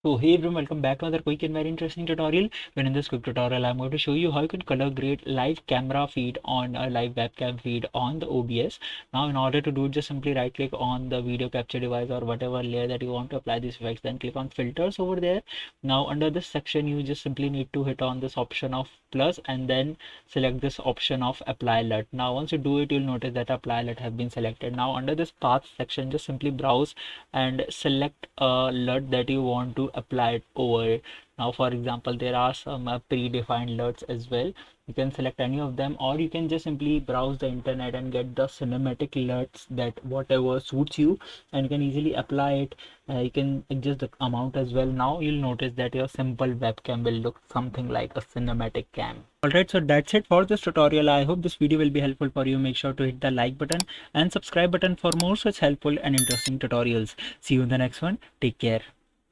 So hey everyone, welcome back to another quick and very interesting tutorial. When in this quick tutorial I'm going to show you how you can color grade live camera feed on a live webcam feed on the OBS. Now in order to do it, just simply right click on the video capture device or whatever layer that you want to apply these effects, then click on filters over there. Now under this section you just simply need to hit on this option of plus and then select this option of apply LUT. Now once you do it, you'll notice that apply LUT has been selected. Now under this path section, just simply browse and select a LUT that you want to apply it over it. Now for example, there are some predefined LUTs as well. You can select any of them, or you can just simply browse the internet and get the cinematic LUTs that whatever suits you, and you can easily apply it. You can adjust the amount as well. Now you'll notice that your simple webcam will look something like a cinematic cam. Alright, so that's it for this tutorial. I hope this video will be helpful for you. Make sure to hit the like button and subscribe button for more such helpful and interesting tutorials. See you in the next one. Take care.